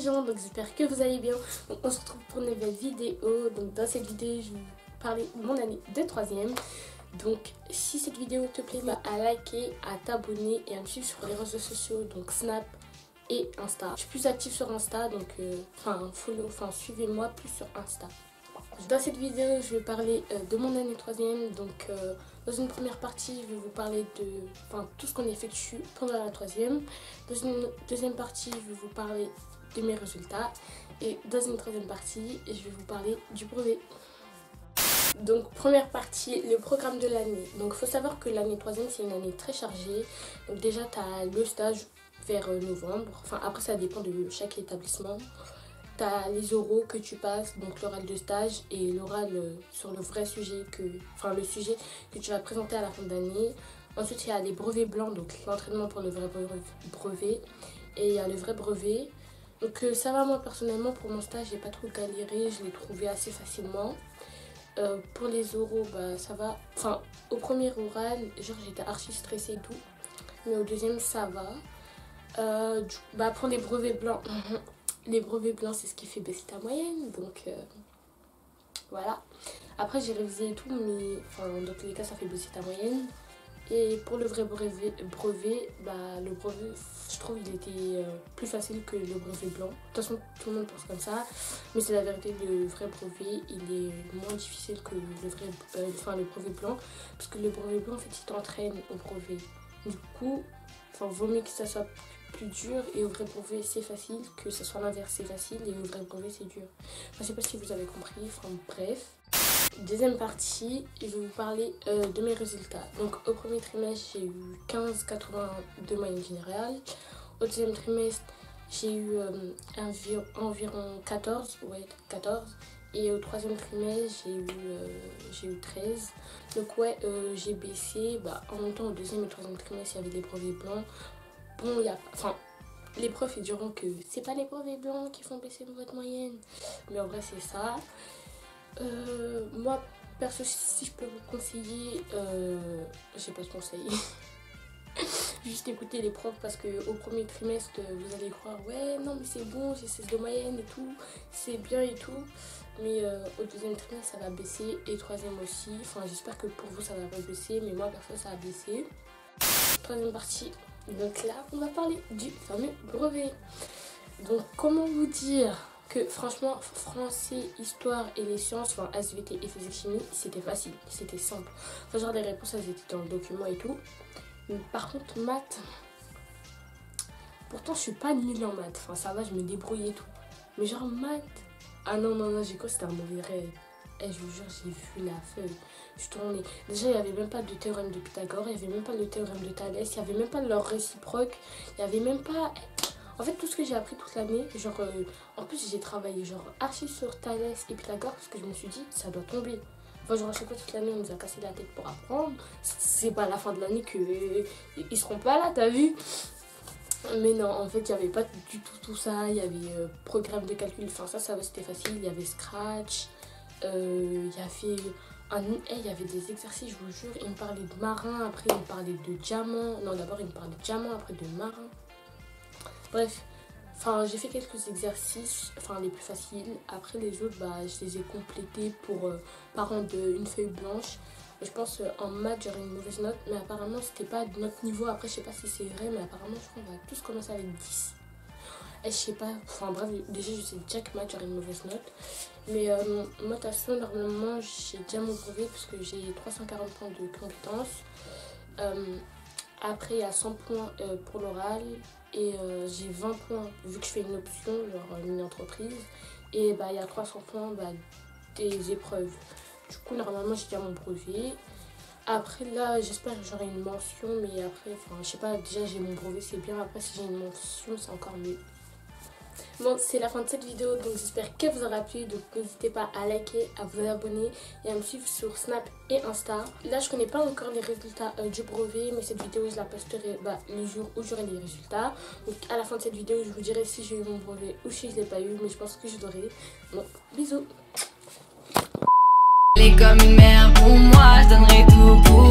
gens, donc j'espère que vous allez bien. Donc on se retrouve pour une nouvelle vidéo. Donc dans cette vidéo je vais vous parler de mon année de 3ème. Donc si cette vidéo te plaît, à liker, à t'abonner et à me suivre sur les réseaux sociaux, donc Snap et Insta. Je suis plus active sur Insta, donc suivez-moi plus sur Insta. Dans cette vidéo je vais parler de mon année 3ème. Donc dans une première partie je vais vous parler de tout ce qu'on effectue pendant la 3ème. Dans une deuxième partie je vais vous parler de mes résultats. Et dans une troisième partie je vais vous parler du brevet. Donc première partie, le programme de l'année. Donc il faut savoir que l'année 3ème c'est une année très chargée. Donc déjà tu as le stage vers novembre. Enfin après ça dépend de chaque établissement. Tu as les oraux que tu passes, donc l'oral de stage et l'oral sur le vrai sujet, le sujet que tu vas présenter à la fin d'année. Ensuite il y a les brevets blancs, donc l'entraînement pour le vrai brevet. Et il y a le vrai brevet. Donc ça va, moi personnellement pour mon stage j'ai pas trop galéré, je l'ai trouvé assez facilement. Pour les oraux ça va, au premier oral genre j'étais archi stressée et tout, mais au deuxième ça va. Pour les brevets blancs, les brevets blancs c'est ce qui fait baisser ta moyenne, donc voilà. Après j'ai révisé et tout, mais dans tous les cas ça fait baisser ta moyenne. Et pour le vrai brevet, le brevet je trouve il était plus facile que le brevet blanc. De toute façon tout le monde pense comme ça, mais c'est la vérité, le vrai brevet il est moins difficile que le brevet blanc, parce que le brevet blanc en fait il t'entraîne au brevet. Du coup vaut mieux que ça soit plus dur, et au vrai brevet c'est facile, que ce soit l'inverse, c'est facile et au vrai brevet c'est dur. Je sais pas si vous avez compris, bref. Deuxième partie, je vais vous parler de mes résultats. Donc au premier trimestre j'ai eu 15,80 de moyenne générale. Au deuxième trimestre j'ai eu environ 14. Et au troisième trimestre j'ai eu 13. Donc j'ai baissé. En même temps au deuxième et troisième trimestre il y avait les brevets blancs. Bon, les profs ils diront que c'est pas les brevets blancs qui font baisser votre moyenne, mais en vrai c'est ça. Moi perso, si je peux vous conseiller, j'ai pas de conseil. Juste écouter les profs, parce que au premier trimestre vous allez croire ouais non mais c'est bon, j'ai 16 de moyenne et tout, c'est bien et tout, mais au deuxième trimestre ça va baisser, et troisième aussi. J'espère que pour vous ça va pas baisser, mais moi perso ça a baissé. Troisième partie, donc là on va parler du fameux brevet. Donc comment vous dire que franchement français, histoire et les sciences, SVT et physique chimie, c'était facile, c'était simple. Genre les réponses elles étaient dans le document et tout. Mais par contre maths, pourtant je suis pas nulle en maths, ça va, je me débrouille et tout, mais genre maths, ah non, j'ai cru que c'était un mauvais rêve. Je vous jure, j'ai vu la feuille, je tournais. Déjà il n'y avait même pas de théorème de Pythagore, il n'y avait même pas le théorème de Thalès, il n'y avait même pas leur réciproque, il n'y avait même pas... En fait tout ce que j'ai appris toute l'année, en plus j'ai travaillé archi sur Thalès et Pythagore, parce que je me suis dit ça doit tomber. À chaque fois toute l'année on nous a cassé la tête pour apprendre. C'est pas à la fin de l'année qu'ils seront pas là, t'as vu? Mais non, en fait il n'y avait pas du tout ça. Il y avait programme de calcul, ça c'était facile. Il y avait Scratch, il y avait des exercices, je vous jure. Il me parlait de marin, après il me parlait de diamant. Non, d'abord il me parlait de diamant, après de marin. Bref, j'ai fait quelques exercices, les plus faciles. Après les autres, je les ai complétés par rendre une feuille blanche. Je pense en maths j'aurais une mauvaise note, mais apparemment c'était pas de notre niveau. Après je sais pas si c'est vrai, mais apparemment je crois qu'on va tous commencer avec 10. Et je sais pas, bref, déjà je sais déjà que maths j'aurais une mauvaise note. Mais moi de toute façon normalement j'ai déjà mon brevet, parce que j'ai 340 points de compétences. Après il y a 100 points pour l'oral. Et j'ai 20 points vu que je fais une option, une entreprise. Et il y a 300 points des épreuves. Du coup normalement j'ai déjà mon brevet. Après là j'espère que j'aurai une mention, mais après je sais pas, déjà j'ai mon brevet c'est bien. Après si j'ai une mention c'est encore mieux. Bon, c'est la fin de cette vidéo, donc j'espère qu'elle vous aura plu. Donc n'hésitez pas à liker, à vous abonner et à me suivre sur Snap et Insta. Là je connais pas encore les résultats du brevet, mais cette vidéo je la posterai le jour où j'aurai les résultats. Donc à la fin de cette vidéo je vous dirai si j'ai eu mon brevet ou si je l'ai pas eu, mais je pense que je l'aurai. Donc bisous. Elle est comme une mère pour moi, je donnerai tout pour